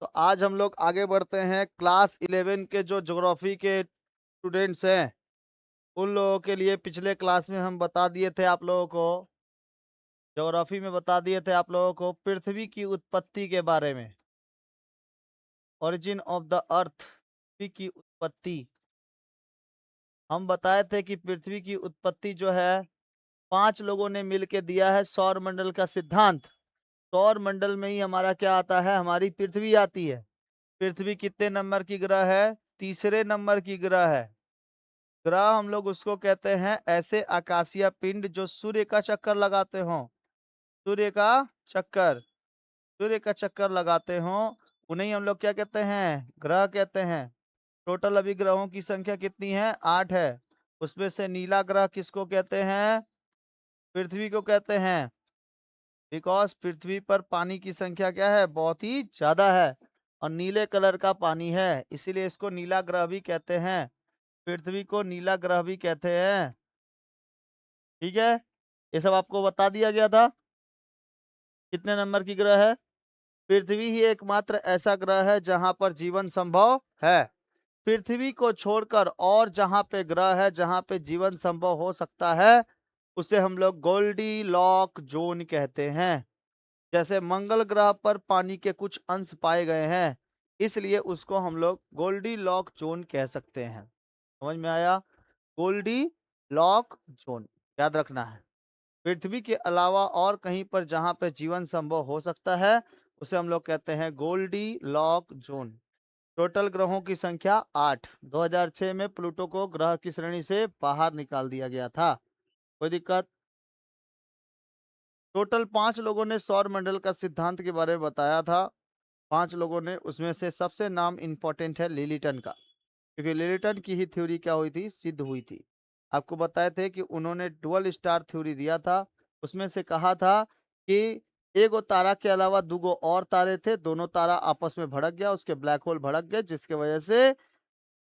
तो आज हम लोग आगे बढ़ते हैं। क्लास 11 के जो ज्योग्राफी के स्टूडेंट्स हैं, उन लोगों के लिए पिछले क्लास में हम बता दिए थे आप लोगों को, ज्योग्राफी में बता दिए थे आप लोगों को पृथ्वी की उत्पत्ति के बारे में। ओरिजिन ऑफ द अर्थ, पृथ्वी की उत्पत्ति। हम बताए थे कि पृथ्वी की उत्पत्ति जो है 5 लोगों ने मिल के दिया है सौर मंडल का सिद्धांत। सौर मंडल में ही हमारा क्या आता है, हमारी पृथ्वी आती है। पृथ्वी कितने नंबर की ग्रह है? तीसरे नंबर की ग्रह है। ग्रह हम लोग उसको कहते हैं ऐसे आकाशीय पिंड जो सूर्य का चक्कर लगाते हों। सूर्य का चक्कर, सूर्य का चक्कर लगाते हों, उन्हें हम लोग क्या कहते हैं? ग्रह कहते हैं। टोटल अभी ग्रहों की संख्या कितनी है? 8 है। उसमें से नीला ग्रह किसको कहते हैं? पृथ्वी को कहते हैं। बिकॉज पृथ्वी पर पानी की संख्या क्या है? बहुत ही ज्यादा है और नीले कलर का पानी है, इसीलिए इसको नीला ग्रह भी कहते हैं। पृथ्वी को नीला ग्रह भी कहते हैं। ठीक है, ये सब आपको बता दिया गया था। कितने नंबर की ग्रह है? पृथ्वी ही एकमात्र ऐसा ग्रह है जहां पर जीवन संभव है। पृथ्वी को छोड़कर और जहां पे ग्रह है जहां पे जीवन संभव हो सकता है, उसे हम लोग गोल्डी लॉक जोन कहते हैं। जैसे मंगल ग्रह पर पानी के कुछ अंश पाए गए हैं, इसलिए उसको हम लोग गोल्डी लॉक जोन कह सकते हैं। समझ में आया? गोल्डी लॉक जोन याद रखना है। पृथ्वी के अलावा और कहीं पर जहां पर जीवन संभव हो सकता है, उसे हम लोग कहते हैं गोल्डी लॉक जोन। टोटल ग्रहों की संख्या 8। 2006 में प्लूटो को ग्रह की श्रेणी से बाहर निकाल दिया गया था। कोई दिक्कत? टोटल 5 लोगों ने सौर मंडल का सिद्धांत के बारे में बताया था। 5 लोगों ने, उसमें से सबसे नाम इंपॉर्टेंट है लिलिटन का, क्योंकि लिलिटन की ही थ्योरी क्या हुई थी? सिद्ध हुई थी। आपको बताए थे कि उन्होंने डुअल स्टार थ्योरी दिया था। उसमें से कहा था कि एगो तारा के अलावा दूगो और तारे थे, दोनों तारा आपस में भड़क गया, उसके ब्लैक होल भड़क गए, जिसके वजह से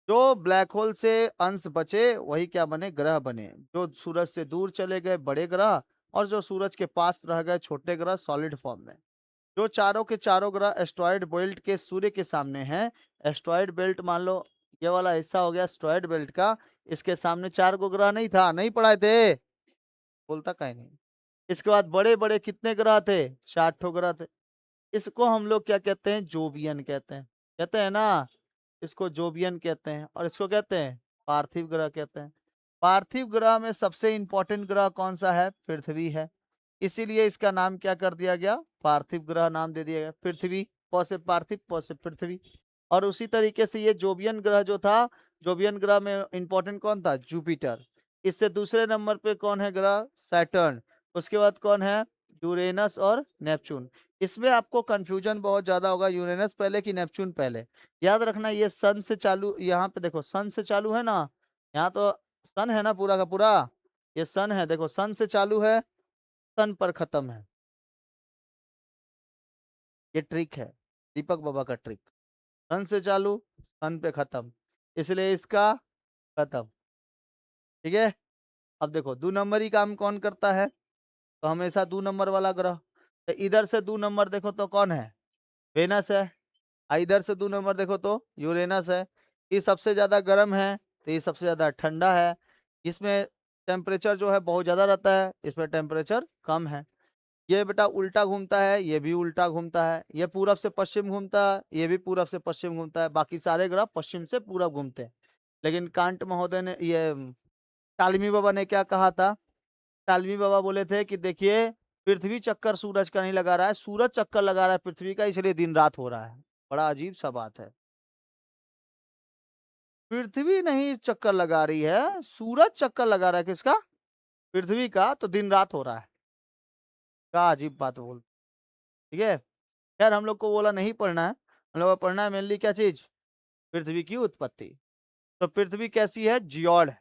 जो ब्लैक होल से अंश बचे वही क्या बने? ग्रह बने। जो सूरज से दूर चले गए बड़े ग्रह, और जो सूरज के पास रह गए छोटे ग्रह सॉलिड फॉर्म में। जो चारों के चारों ग्रह एस्ट्रॉयड बेल्ट के सूर्य के सामने हैं। एस्ट्रॉयड बेल्ट मान लो ये वाला हिस्सा हो गया एस्ट्रॉयड बेल्ट का, इसके सामने 4 गो ग्रह नहीं था? नहीं पढ़ाए थे? बोलता कहीं नहीं। इसके बाद बड़े बड़े कितने ग्रह थे? 4 ठो ग्रह थे। इसको हम लोग क्या कहते हैं? जोवियन कहते हैं। कहते हैं ना, इसको जोवियन कहते हैं। और इसको कहते हैं पार्थिव ग्रह कहते हैं। पार्थिव ग्रह में सबसे इंपॉर्टेंट ग्रह कौन सा है? पृथ्वी है। इसीलिए इसका नाम क्या कर दिया गया? पार्थिव ग्रह नाम दे दिया गया। पृथ्वी, प से पार्थिव, प से पृथ्वी। और उसी तरीके से ये जोवियन ग्रह जो था, जोवियन ग्रह में इंपॉर्टेंट कौन था? जुपिटर। इससे दूसरे नंबर पे कौन है ग्रह? सैटर्न। उसके बाद कौन है? यूरेनस और नेपच्यून। इसमें आपको कंफ्यूजन बहुत ज्यादा होगा, यूरेनस पहले कि नेपच्यून पहले। याद रखना ये सन से चालू, यहाँ पे देखो सन से चालू है ना, यहाँ तो सन है ना पूरा का पूरा, ये सन है, देखो सन से चालू है, सन पर खत्म है। ये ट्रिक है, दीपक बाबा का ट्रिक। सन से चालू, सन पे खत्म, इसलिए इसका खत्म। ठीक है। अब देखो 2 नंबर ही काम कौन करता है? तो हमेशा 2 नंबर वाला ग्रह। तो इधर से 2 नंबर देखो तो कौन है? वेनस है। इधर से 2 नंबर देखो तो यूरेनस है। ये सबसे ज्यादा गर्म है, तो ये सबसे ज्यादा ठंडा है। इसमें टेम्परेचर जो है बहुत ज्यादा रहता है, इसमें टेम्परेचर कम है। ये बेटा उल्टा घूमता है, ये भी उल्टा घूमता है। ये पूरब से पश्चिम घूमता है, ये भी पूरब से पश्चिम घूमता है। बाकी सारे ग्रह पश्चिम से पूरब घूमते हैं। लेकिन कांट महोदय ने, ये टालमी बाबा ने क्या कहा था? टालमी बाबा बोले थे कि देखिए, पृथ्वी चक्कर सूरज का नहीं लगा रहा है, सूरज चक्कर लगा रहा है पृथ्वी का, इसलिए दिन रात हो रहा है। बड़ा अजीब सा बात है। पृथ्वी नहीं चक्कर लगा रही है, सूरज चक्कर लगा रहा है। किसका? पृथ्वी का, तो दिन रात हो रहा है। क्या अजीब बात बोल। ठीक है। खैर हम लोग को बोला नहीं पढ़ना है, हम लोग को पढ़ना है मेनली क्या चीज? पृथ्वी की उत्पत्ति। तो पृथ्वी कैसी है? जियोड है।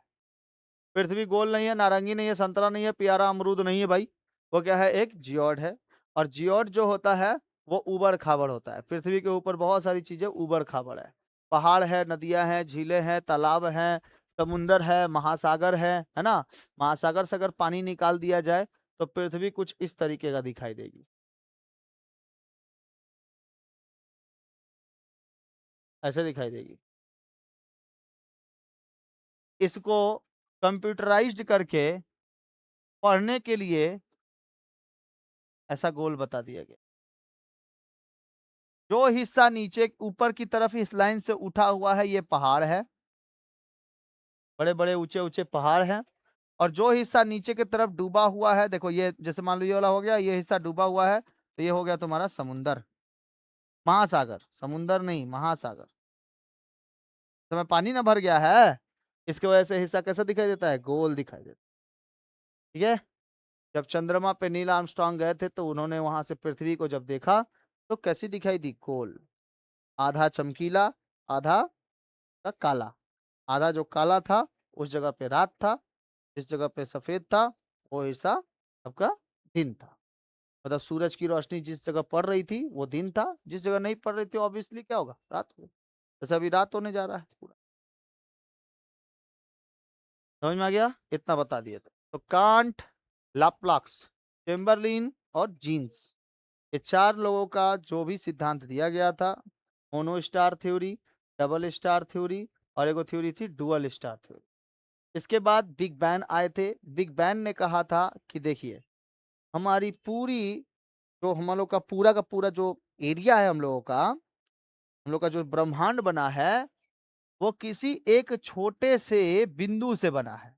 पृथ्वी गोल नहीं है, नारंगी नहीं है, संतरा नहीं है, प्यारा अमरूद नहीं है भाई। वो क्या है? एक जियोड है। और जियोड जो होता है वो ऊबड़ खाबड़ होता है। पृथ्वी के ऊपर बहुत सारी चीजें ऊबड़ खाबड़ है। पहाड़ है, नदियां हैं, झीलें हैं, तालाब हैं, समुंदर है, महासागर है ना। महासागर से अगर पानी निकाल दिया जाए तो पृथ्वी कुछ इस तरीके का दिखाई देगी। ऐसे दिखाई देगी। इसको कंप्यूटराइज्ड करके पढ़ने के लिए ऐसा गोल बता दिया गया। जो हिस्सा नीचे ऊपर की तरफ इस लाइन से उठा हुआ है ये पहाड़ है, बड़े बड़े ऊंचे ऊंचे पहाड़ हैं। और जो हिस्सा नीचे की तरफ डूबा हुआ है, देखो ये जैसे मान लो ये वाला हो गया, ये हिस्सा डूबा हुआ है, तो ये हो गया तुम्हारा समुंदर, महासागर, समुंदर नहीं महासागर। तो में पानी ना भर गया है, इसकी वजह से हिस्सा कैसा दिखाई देता है, गोल दिखाई देता है। ठीक है। जब चंद्रमा पे नील आर्मस्ट्रांग गए थे तो उन्होंने वहां से पृथ्वी को जब देखा तो कैसी दिखाई दी, गोल, आधा चमकीला, आधा का काला। आधा जो काला था उस जगह पे रात था, जिस जगह पे सफेद था वो हिस्सा आपका दिन था। मतलब सूरज की रोशनी जिस जगह पड़ रही थी वो दिन था, जिस जगह नहीं पड़ रही थी ऑब्वियसली क्या होगा, रात होगा। जैसे अभी रात होने जा रहा है पूरा। समझ में आ गया, इतना बता दिए थे। तो कांट, लाप्लाक्स, चेम्बरलिन और जीन्स, ये चार लोगों का जो भी सिद्धांत दिया गया था, mono star theory, double star theory, और एगो थ्योरी थी डुअल स्टार थ्योरी। इसके बाद बिग बैन आए थे। बिग बैन ने कहा था कि देखिए हमारी पूरी, जो हम लोग का पूरा जो एरिया है हम लोग का जो ब्रह्मांड बना है वो किसी एक छोटे से बिंदु से बना है।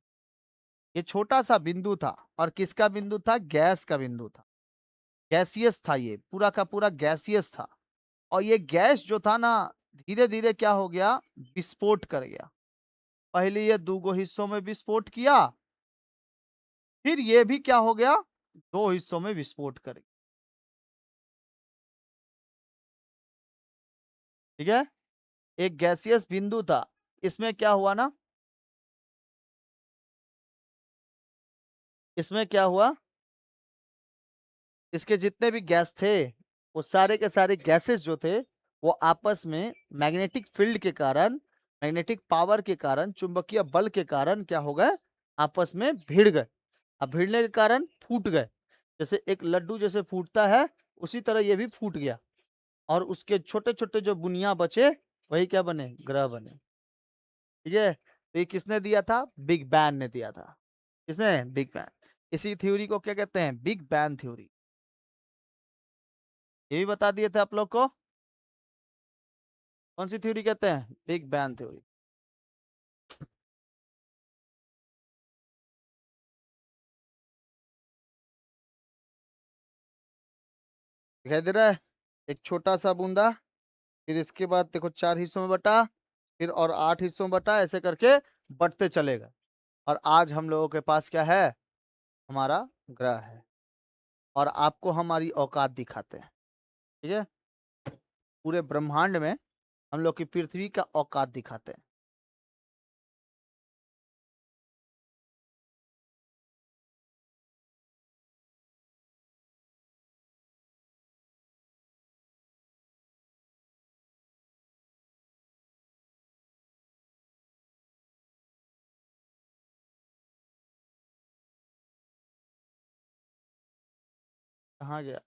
ये छोटा सा बिंदु था, और किसका बिंदु था, गैस का बिंदु था, गैसियस था, ये पूरा का पूरा गैसियस था। और ये गैस जो था ना, धीरे धीरे क्या हो गया, विस्फोट कर गया। पहले ये दो हिस्सों में विस्फोट किया, फिर ये भी क्या हो गया, दो हिस्सों में विस्फोट कर गया। ठीक है। एक गैसियस बिंदु था, इसमें क्या हुआ ना, इसमें क्या हुआ, इसके जितने भी गैस थे वो सारे के सारे गैसेस जो थे वो आपस में मैग्नेटिक फील्ड के कारण, मैग्नेटिक पावर के कारण, चुंबकीय बल के कारण क्या हो गए, आपस में भिड़ गए। अब भिड़ने के कारण फूट गए। जैसे एक लड्डू जैसे फूटता है उसी तरह ये भी फूट गया, और उसके छोटे छोटे जो बुनिया बचे वही क्या बने, ग्रह बने। ठीक है। तो ये किसने दिया था, बिग बैन ने दिया था। किसने, बिग बैन। इसी थ्योरी को क्या कहते हैं, बिग बैन थ्योरी। ये भी बता दिए थे आप लोग को। कौन सी थ्योरी कहते हैं, बिग बैन थ्योरी। दिखाई दे रहा है, एक छोटा सा बूंदा, फिर इसके बाद देखो चार हिस्सों में बटा, फिर और आठ हिस्सों में बटा, ऐसे करके बढ़ते चलेगा। और आज हम लोगों के पास क्या है, हमारा ग्रह है। और आपको हमारी औकात दिखाते हैं। ठीक है। पूरे ब्रह्मांड में हम लोग की पृथ्वी का औकात दिखाते हैं। कहाँ गया,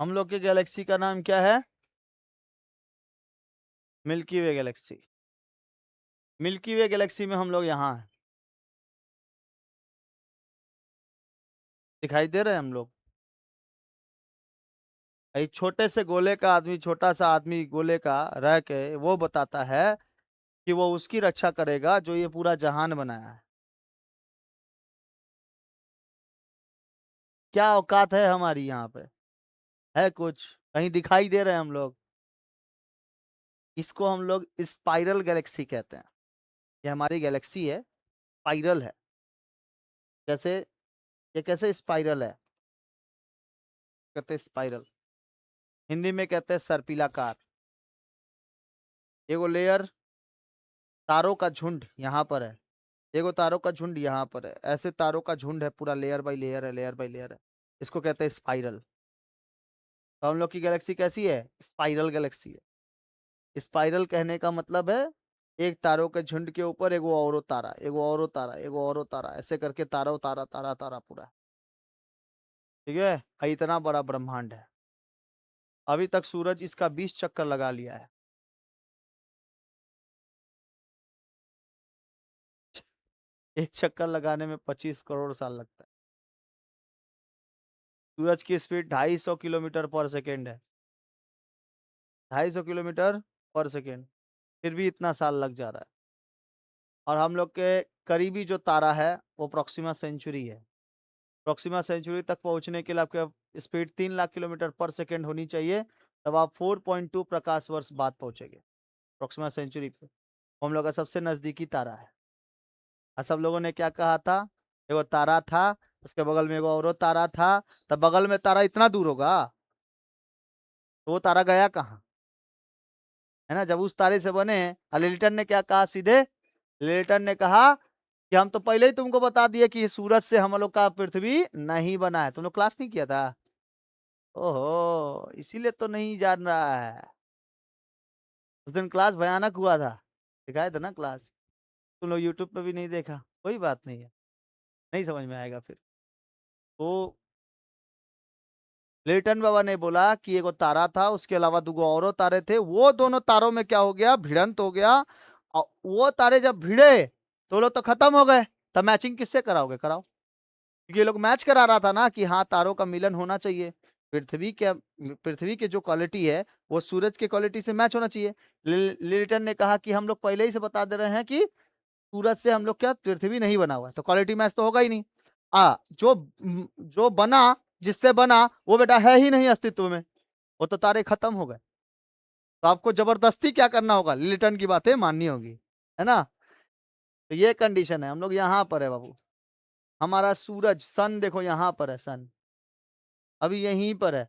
हम लोग के गैलेक्सी का नाम क्या है, मिल्की वे गैलेक्सी। मिल्की वे गैलेक्सी में हम लोग यहाँ हैं। दिखाई दे रहे हैं हम लोग। एक छोटे से गोले का आदमी, छोटा सा आदमी गोले का रह के वो बताता है कि वो उसकी रक्षा करेगा जो ये पूरा जहान बनाया है। क्या औकात है हमारी यहाँ पे, है कुछ, कहीं दिखाई दे रहे हैं हम लोग। इसको हम लोग स्पाइरल गैलेक्सी कहते हैं। ये हमारी गैलेक्सी है, स्पाइरल है। जैसे ये कैसे स्पाइरल है, कहते हैं स्पाइरल, हिंदी में कहते हैं सर्पिलाकार। एगो लेयर, तारों का झुंड यहाँ पर है, एगो तारों का झुंड यहाँ पर है, ऐसे तारों का झुंड है, पूरा लेयर बाई लेयर है, लेयर बाई लेयर है। इसको कहते हैं स्पाइरल। तो हम लोग की गैलेक्सी कैसी है? स्पाइरल गैलेक्सी है। स्पाइरल कहने का मतलब है एक तारों के झुंड के ऊपर एगो औरो तारा, एगो औरो तारा, एगो औरो तारा, ऐसे करके तारा तारा तारा तारा पूरा। ठीक है, इतना बड़ा ब्रह्मांड है। अभी तक सूरज इसका 20 चक्कर लगा लिया है। एक चक्कर लगाने में 25 करोड़ साल लगता है। सूरज की स्पीड 250 किलोमीटर पर सेकेंड है। 250 किलोमीटर पर सेकेंड, फिर भी इतना साल लग जा रहा है। और हम लोग के करीबी जो तारा है वो प्रोक्सिमा सेंचुरी है। प्रोक्सिमा सेंचुरी तक पहुंचने के लिए आपके स्पीड 3 लाख किलोमीटर पर सेकेंड होनी चाहिए, तब आप 4.2 प्रकाश वर्ष बाद पहुंचेंगे प्रोक्सिमा सेंचुरी पे। हम लोग का सबसे नजदीकी तारा है। और सब लोगों ने क्या कहा था? एगो तारा था, उसके बगल में एगो और तारा था, तब बगल में तारा इतना दूर होगा, तो वो तारा गया कहाँ? है ना, जब उस तारे से बने। लिल्टन ने क्या कहा सीधे? लिल्टन ने कहा कि हम तो पहले ही तुमको बता दिए कि सूरज से हम लोग का पृथ्वी नहीं बना है। तुम लोग क्लास नहीं किया था? ओहो, इसीलिए तो नहीं जान रहा है। उस दिन क्लास भयानक हुआ था, दिखाया था ना क्लास। तुम लोग यूट्यूब पे भी नहीं देखा, कोई बात नहीं है, नहीं समझ में आएगा फिर। तो लेटन बाबा ने बोला कि एगो तारा था, उसके अलावा दूगो औरों तारे थे, वो दोनों तारों में क्या हो गया? भिड़ंत हो गया। और वो तारे जब भिड़े तो लोग तो खत्म हो गए। तब मैचिंग किससे कराओगे? कराओ, क्योंकि ये लोग मैच करा रहा था ना कि हाँ तारों का मिलन होना चाहिए। पृथ्वी के जो क्वालिटी है वो सूरज के क्वालिटी से मैच होना चाहिए। लिल्टन ने कहा कि हम लोग पहले ही से बता दे रहे हैं कि सूरज से हम लोग क्या पृथ्वी नहीं बना हुआ है, तो क्वालिटी मैच तो होगा ही नहीं। जो बना, जिससे बना वो बेटा है ही नहीं अस्तित्व में, वो तो तारे खत्म हो गए। तो आपको जबरदस्ती क्या करना होगा? लिल्टन की बातें माननी होगी, है ना। तो ये कंडीशन है, हम लोग यहाँ पर है बाबू। हमारा सूरज सन देखो यहाँ पर है, सन अभी यहीं पर है।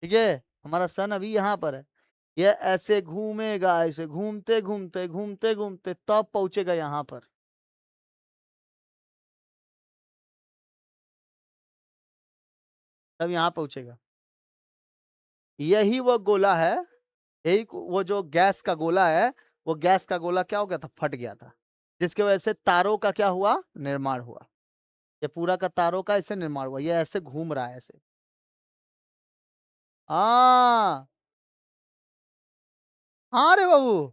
ठीक है, हमारा सन अभी यहाँ पर है। ये ऐसे घूमेगा, ऐसे घूमते घूमते घूमते घूमते तब पहुंचेगा यहाँ पर, तब यहाँ पहुंचेगा। यही वो गोला है, यही वो जो गैस का गोला है, वो गैस का गोला क्या हो गया था? फट गया था, जिसकी वजह से तारों का क्या हुआ? निर्माण हुआ। ये पूरा का तारों का ऐसे निर्माण हुआ, ये ऐसे घूम रहा है ऐसे। हाँ, हाँ रे बाबू,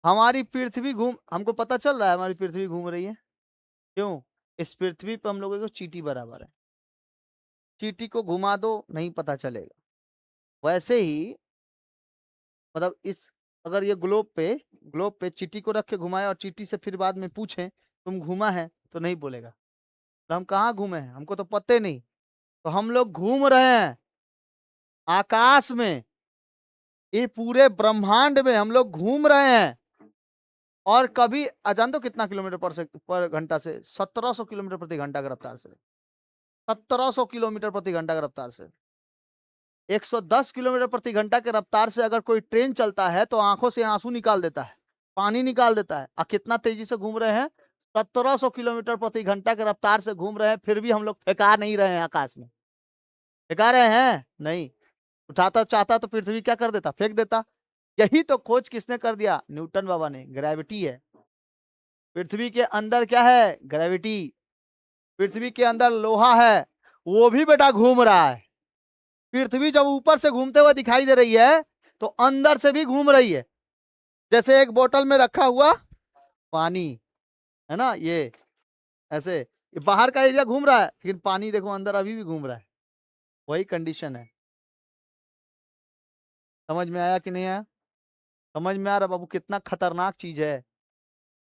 हमारी पृथ्वी घूम, हमको पता चल रहा है हमारी पृथ्वी घूम रही है। क्यों? इस पृथ्वी पे हम लोगों को चींटी बराबर है। चींटी को घुमा दो, नहीं पता चलेगा। वैसे ही मतलब इस, अगर ये ग्लोब पे चींटी को रख के घुमाए और चींटी से फिर बाद में पूछें तुम घूमा है, तो नहीं बोलेगा। तो हम कहाँ घूमे हैं, हमको तो पते नहीं। तो हम लोग घूम रहे हैं आकाश में, ये पूरे ब्रह्मांड में हम लोग घूम रहे हैं। और कभी अजान दो कितना किलोमीटर पर घंटा से? 1700 किलोमीटर प्रति घंटा की रफ्तार से। 1700 किलोमीटर प्रति घंटा की रफ्तार से। 110 किलोमीटर प्रति घंटा की रफ्तार से अगर कोई ट्रेन चलता है तो आंखों से आंसू निकाल देता है, पानी निकाल देता है। और कितना तेजी से घूम रहे हैं? 1700 किलोमीटर प्रति घंटा की रफ्तार से घूम रहे हैं, फिर भी हम लोग फेंका नहीं रहे हैं आकाश में। फेंका रहे हैं? नहीं। उठाता चाहता तो पृथ्वी क्या कर देता? फेंक देता। यही तो खोज किसने कर दिया? न्यूटन बाबा ने। ग्रेविटी है पृथ्वी के अंदर, क्या है? ग्रेविटी। पृथ्वी के अंदर लोहा है, वो भी बेटा घूम रहा है। पृथ्वी जब ऊपर से घूमते हुए दिखाई दे रही है तो अंदर से भी घूम रही है। जैसे एक बोतल में रखा हुआ पानी है ना, ये ऐसे ये बाहर का एरिया घूम रहा है, लेकिन पानी देखो अंदर अभी भी घूम रहा है। वही कंडीशन है। समझ में आया कि नहीं आया? समझ में आ रहा बाबू कितना खतरनाक चीज है?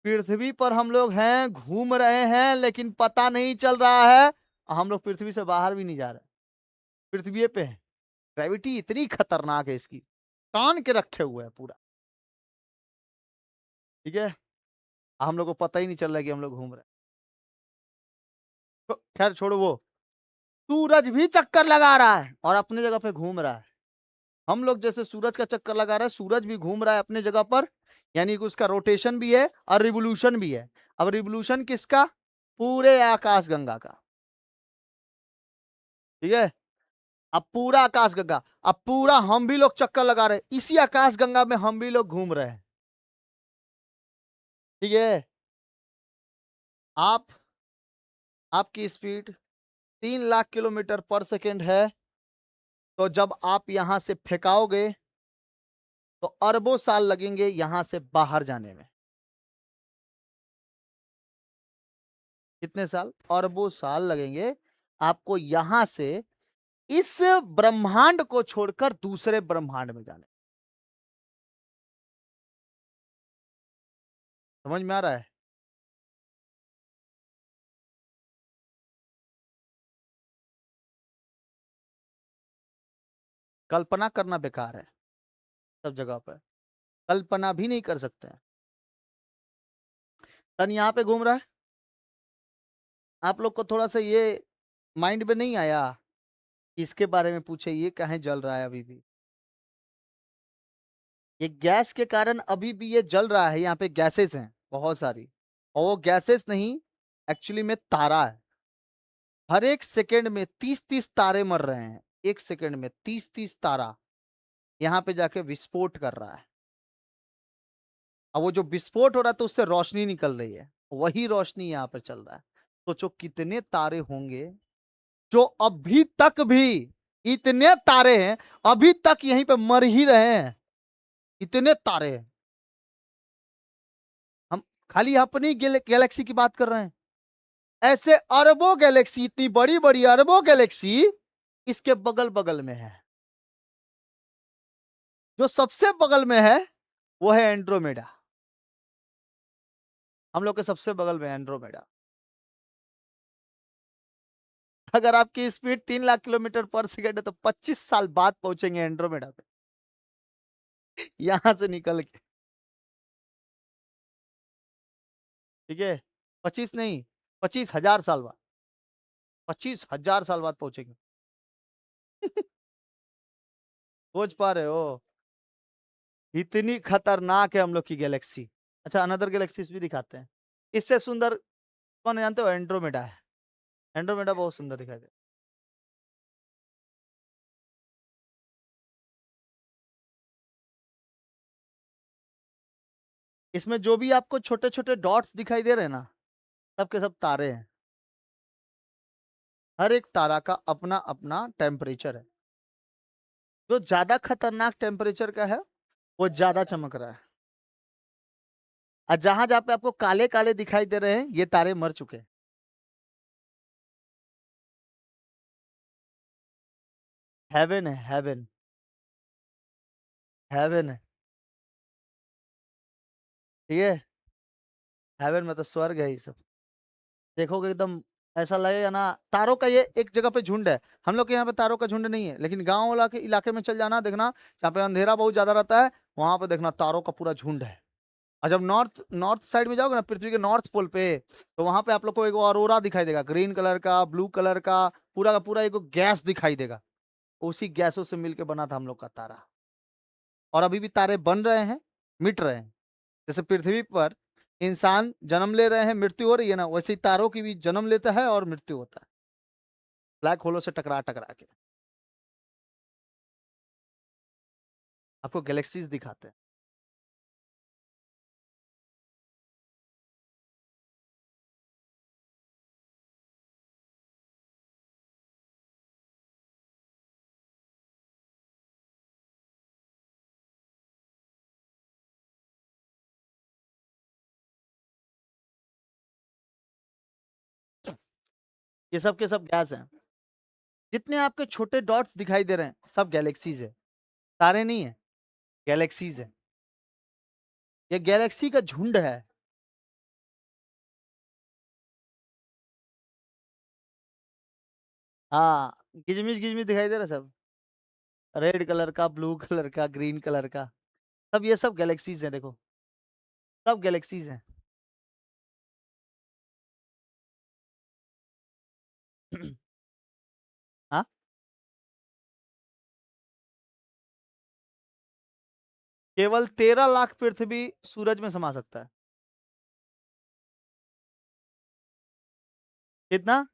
पृथ्वी पर हम लोग हैं, घूम रहे हैं, लेकिन पता नहीं चल रहा है। हम लोग पृथ्वी से बाहर भी नहीं जा रहे, पृथ्वी पे है। ग्रेविटी इतनी खतरनाक है इसकी, तान के रखे हुए है पूरा। ठीक है, हम लोग को पता ही नहीं चल रहा है कि हम लोग घूम रहे हैं। तो खैर छोड़ो वो। सूरज भी चक्कर लगा रहा है और अपने जगह पे घूम रहा है। हम लोग जैसे सूरज का चक्कर लगा रहे हैं, सूरज भी घूम रहा है अपने जगह पर। यानी कि उसका रोटेशन भी है और रिवोल्यूशन भी है। अब रिवोल्यूशन किसका? पूरे आकाश गंगा का। ठीक है। अब पूरा आकाश गंगा, अब पूरा हम भी लोग चक्कर लगा रहे हैं, इसी आकाश गंगा में हम भी लोग घूम रहे हैं। ठीक है। आप आपकी स्पीड 3 लाख किलोमीटर पर सेकेंड है, तो जब आप यहां से फेंकाओगे तो अरबों साल लगेंगे यहां से बाहर जाने में। कितने साल? अरबों साल लगेंगे आपको यहां से इस ब्रह्मांड को छोड़कर दूसरे ब्रह्मांड में जाने। समझ में आ रहा है? कल्पना करना बेकार है सब जगह पर, कल्पना भी नहीं कर सकते हैं। तन यहाँ पे घूम रहा है, आप लोग को थोड़ा सा ये माइंड में नहीं आया कि इसके बारे में पूछे, ये कहाँ जल रहा है अभी भी? ये गैस के कारण अभी भी ये जल रहा है, यहाँ पे गैसेस हैं बहुत सारी, और वो गैसेस नहीं, एक्चुअली में तारा है। हर एक सेकंड में 30-30 तारे मर रहे हैं, एक सेकंड में 30-30 तारा यहाँ पे जाके विस्फोट कर रहा है। अब वो जो विस्फोट हो रहा है तो उससे रोशनी निकल रही है, वही रोशनी यहाँ पे चल रहा है। सोचो कितने तारे होंगे जो अभी तक भी, इतने तारे हैं अभी तक यहीं पे मर ही रहे हैं, इतने तारे हैं। हम खाली अपनी गैलेक्सी की बात कर रहे हैं, ऐसे अरबों गैलेक्सी, इतनी बड़ी बड़ी अरबों गैलेक्सी इसके बगल बगल में है। जो सबसे बगल में है वो है एंड्रोमेडा, हम लोग के सबसे बगल में एंड्रोमेडा। अगर आपकी स्पीड 3 लाख किलोमीटर पर सेकेंड है तो 25 साल बाद पहुंचेंगे एंड्रोमेडा पे, यहां से निकल के। ठीक है, 25 नहीं, 25,000 साल बाद, 25,000 साल बाद पहुंचेंगे। सोच पा रहे हो? इतनी खतरनाक है हम लोग की गैलेक्सी। अच्छा, अनदर गैलेक्सीज भी दिखाते हैं। इससे सुंदर कौन है जानते हो? एंड्रोमेडा है। एंड्रोमेडा बहुत सुंदर दिखाई दे। इसमें जो भी आपको छोटे छोटे डॉट्स दिखाई दे रहे हैं ना, सब के सब तारे हैं। हर एक तारा का अपना अपना टेम्परेचर है। जो ज्यादा खतरनाक टेम्परेचर का है वो ज्यादा चमक रहा है, और जहां जहां पे आपको काले काले दिखाई दे रहे हैं ये तारे मर चुके हैं। हेवन है, हेवन, हेवन है। ठीक है, हेवन में तो स्वर्ग है ये सब। देखोगे एकदम ऐसा लगेगा ना, तारों का ये एक जगह पे झुंड है। हम लोग के यहाँ पे तारों का झुंड नहीं है, लेकिन गांव वाला के इलाके में चल जाना, देखना जहाँ पे अंधेरा बहुत ज्यादा रहता है, वहां पे देखना तारों का पूरा झुंड है। और जब नॉर्थ नॉर्थ साइड में जाओगे ना, पृथ्वी के नॉर्थ पोल पे, तो वहां पे आप लोग को एक ऑरोरा दिखाई देगा, ग्रीन कलर का, ब्लू कलर का पूरा एक गैस दिखाई देगा। उसी गैसों से मिलके बना था हम लोग का तारा। और अभी भी तारे बन रहे हैं, मिट रहे हैं। जैसे पृथ्वी पर इंसान जन्म ले रहे हैं, मृत्यु हो रही है ना, वैसे ही तारों की भी जन्म लेता है और मृत्यु होता है, ब्लैक होलों से टकरा टकरा के। आपको गैलेक्सीज दिखाते हैं। ये सब के सब गैस हैं। जितने आपके छोटे डॉट्स दिखाई दे रहे हैं सब गैलेक्सीज है, तारे नहीं है, गैलेक्सीज है। ये गैलेक्सी का झुंड है। हाँ, गिजमिस गिजमिस दिखाई दे रहा है सब, रेड कलर का, ब्लू कलर का, ग्रीन कलर का, सब ये सब गैलेक्सीज हैं, देखो सब गैलेक्सीज हैं। हाँ, केवल 13 लाख पृथ्वी सूरज में समा सकता है। कितना?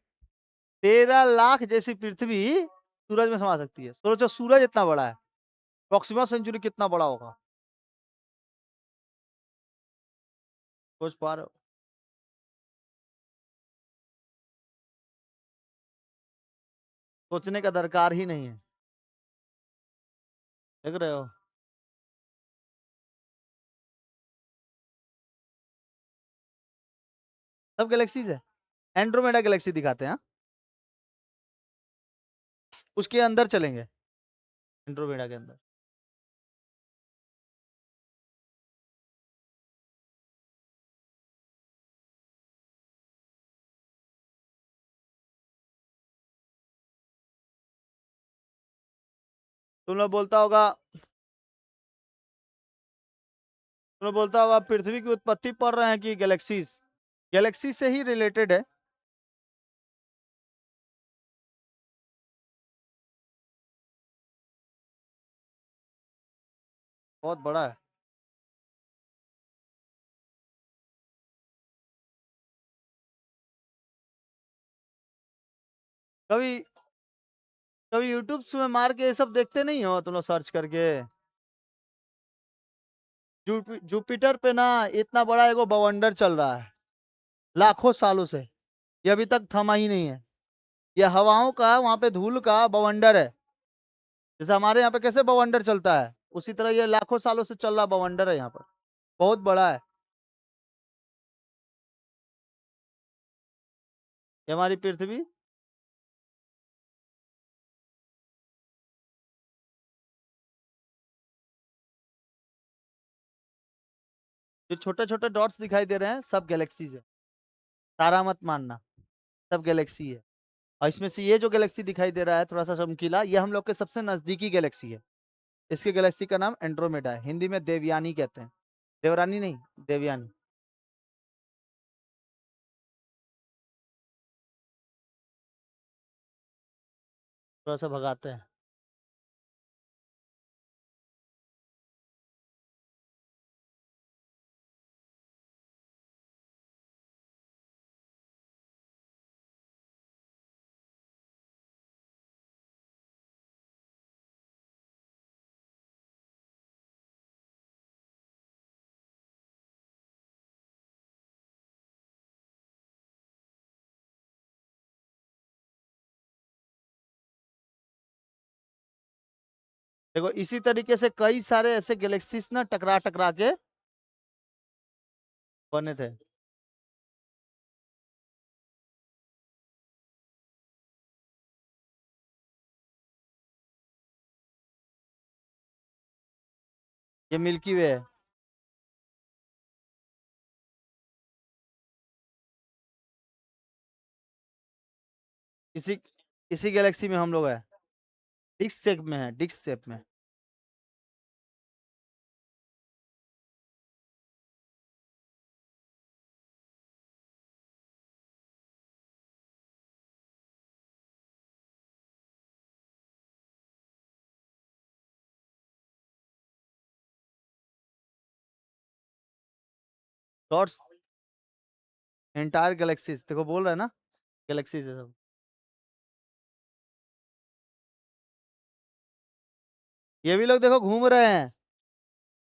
13 लाख जैसी पृथ्वी सूरज में समा सकती है। सोचो सूरज इतना बड़ा है, प्रॉक्सिमा सेंचुरी कितना बड़ा होगा, सोच पा रहे हो? सोचने का दरकार ही नहीं है, देख रहे हो? सब गैलेक्सीज है। एंड्रोमेडा गैलेक्सी दिखाते हैं, हाँ? उसके अंदर चलेंगे, एंड्रोमेडा के अंदर। तुम लोग बोलता होगा, तुम लोग बोलता होगा पृथ्वी की उत्पत्ति पढ़ रहे हैं कि गैलेक्सीज? गैलेक्सी से ही रिलेटेड है। बहुत बड़ा है। कभी कभी यूट्यूब में मार के ये सब देखते नहीं हो तुम लोग, सर्च करके? जुपिटर पे ना इतना बड़ा एगो बवंडर चल रहा है, लाखों सालों से। ये अभी तक थमा ही नहीं है। ये हवाओं का, वहां पे धूल का बवंडर है। जैसे हमारे यहाँ पे कैसे बवंडर चलता है, उसी तरह ये लाखों सालों से चल रहा बवंडर है यहाँ पर। बहुत बड़ा है। ये हमारी पृथ्वी। जो छोटे छोटे डॉट्स दिखाई दे रहे हैं सब गैलेक्सीज है। तारा मत मानना, सब गैलेक्सी है। और इसमें से ये जो गैलेक्सी दिखाई दे रहा है थोड़ा सा चमकीला, ये हम लोग के सबसे नजदीकी गैलेक्सी है। इसके गैलेक्सी का नाम एंड्रोमेडा है, हिंदी में देवयानी कहते हैं। देवरानी नहीं, देवयानी। थोड़ा सा भगाते हैं। देखो इसी तरीके से कई सारे ऐसे गैलेक्सीज ना टकरा टकरा के बने थे। ये मिल्की वे है। इसी इसी गैलेक्सी में हम लोग है। डिस्क शेप में है, डिस्क शेप में। डॉट्स, एंटायर गैलेक्सीज देखो, बोल रहे हैं ना, गैलेक्सीज है सब। ये भी लोग देखो घूम रहे हैं,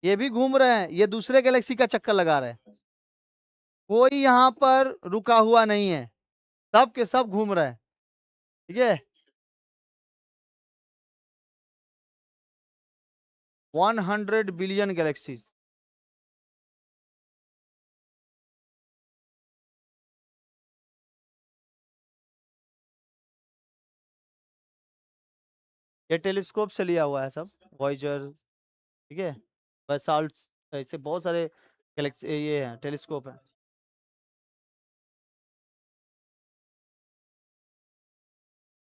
ये भी घूम रहे हैं, ये दूसरे गैलेक्सी का चक्कर लगा रहे हैं। कोई यहाँ पर रुका हुआ नहीं है, सब के सब घूम रहे हैं। ठीक है। 100 बिलियन गैलेक्सीज। ये टेलीस्कोप से लिया हुआ है सब, वॉयजर। ठीक है। बसाल्ट, ऐसे बहुत सारे गैलेक्सी ये हैं, टेलीस्कोप है।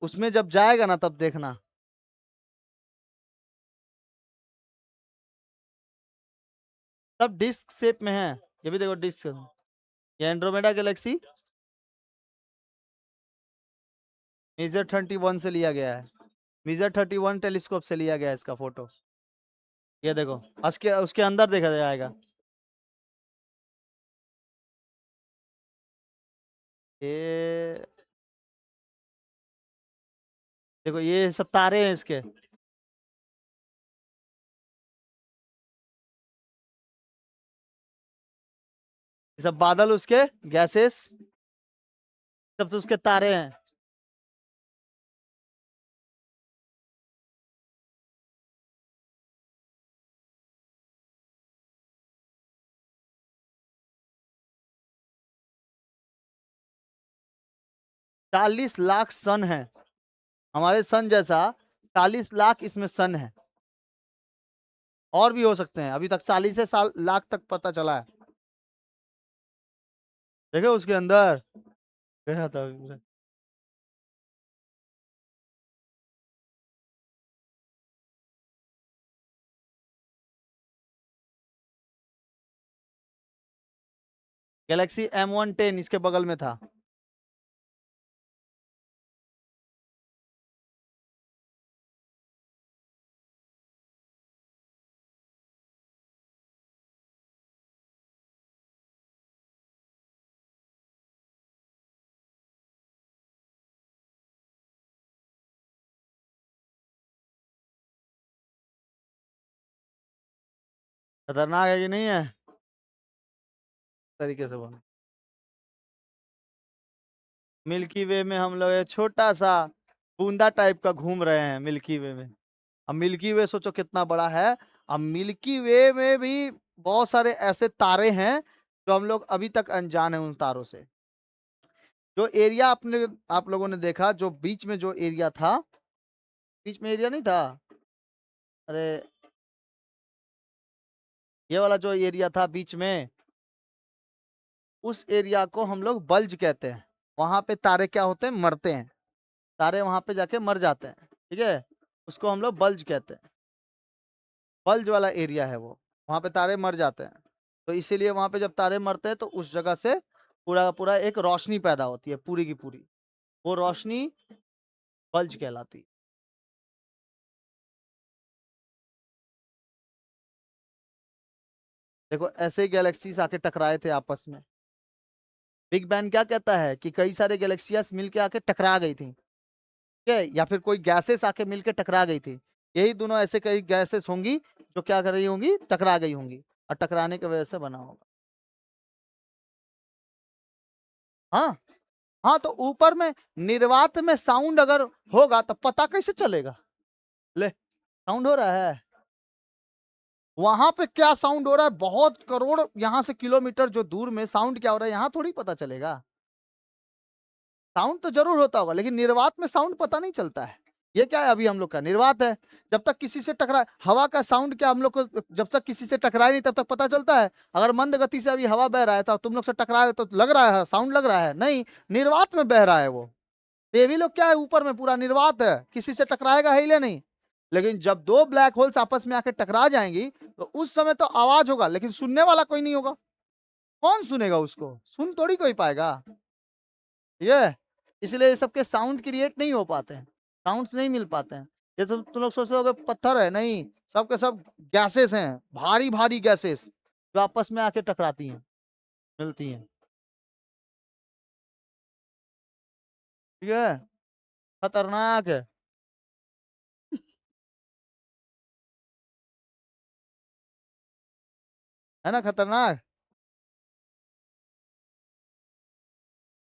उसमें जब जाएगा ना तब देखना। सब डिस्क शेप में है। ये भी देखो डिस्क। ये एंड्रोमेडा गैलेक्सी मेजर 31 से लिया गया है। मेजर 31 टेलीस्कोप से लिया गया है इसका फोटो। ये देखो, उसके उसके अंदर देखा जाएगा। ये देखो ये सब तारे हैं इसके, ये सब बादल उसके गैसेस, सब तो उसके तारे हैं। 40 लाख सन है, हमारे सन जैसा 40 लाख इसमें सन है। और भी हो सकते हैं, अभी तक 40 से लाख तक पता चला है। देखो उसके अंदर गया था। गैलेक्सी M110 इसके बगल में था। खतरनाक है कि नहीं है? तरीके से बोलो। मिल्की वे में हम लोग एक छोटा सा बूंदा टाइप का घूम रहे हैं मिल्की वे में। अब मिल्की वे सोचो कितना बड़ा है। अब मिल्की वे में भी बहुत सारे ऐसे तारे हैं जो हम लोग अभी तक अनजान है उन तारों से। जो एरिया आपने आप लोगों ने देखा, जो बीच में जो एरिया था, बीच में एरिया नहीं था, अरे ये वाला जो एरिया था बीच में, उस एरिया को हम लोग बल्ज कहते हैं। वहां पे तारे क्या होते हैं, मरते हैं। तारे वहां पे जाके मर जाते हैं, ठीक है। उसको हम लोग बल्ज कहते हैं। बल्ज वाला एरिया है वो, वहां पे तारे मर जाते हैं। तो इसीलिए वहां पे जब तारे मरते हैं तो उस जगह से पूरा का पूरा एक रोशनी पैदा होती है, पूरी की पूरी। वो रोशनी बल्ज कहलाती है। देखो ऐसे ही गैलेक्सीज आके टकराए थे आपस में। बिग बैंग क्या कहता है कि कई सारे गैलेक्सियास मिलके आके टकरा गई थी, ठीक है, या फिर कोई गैसेस आके मिलके टकरा गई थी। यही दोनों ऐसे कई गैसेस होंगी जो क्या कर रही होंगी, टकरा गई होंगी, और टकराने की वजह से बना होगा। हाँ। हाँ तो ऊपर में निर्वात में साउंड अगर होगा तो पता कैसे चलेगा? ले, साउंड हो रहा है, वहां पे क्या साउंड हो रहा है, बहुत करोड़ यहां से किलोमीटर जो दूर में साउंड क्या हो रहा है, यहां थोड़ी पता चलेगा। साउंड तो जरूर होता होगा, लेकिन निर्वात में साउंड पता नहीं चलता है। ये क्या है, अभी हम लोग का निर्वात है। जब तक किसी से टकरा, हवा का साउंड क्या हम लोग को जब तक किसी से टकराए नहीं तब तक पता चलता है? अगर मंद गति से अभी हवा बह रहा है तो तुम लोग से टकरा रहे तो लग रहा है साउंड, लग रहा है नहीं, निर्वात में बह रहा है वो। तो ये भी लोग क्या है, ऊपर में पूरा निर्वात है, किसी से टकराएगा है ही नहीं। लेकिन जब दो ब्लैक होल्स आपस में आके टकरा जाएंगी तो उस समय तो आवाज होगा, लेकिन सुनने वाला कोई नहीं होगा। कौन सुनेगा उसको, सुन थोड़ी कोई पाएगा। ठीक है, इसलिए ये सबके साउंड क्रिएट नहीं हो पाते हैं, साउंड्स नहीं मिल पाते हैं। ये तो तुम लोग सोच रहे हो पत्थर है, नहीं, सबके सब गैसेस हैं, भारी भारी गैसेस जो आपस में आके टकराती हैं, मिलती हैं। ठीक है, खतरनाक है ना, खतरनाक।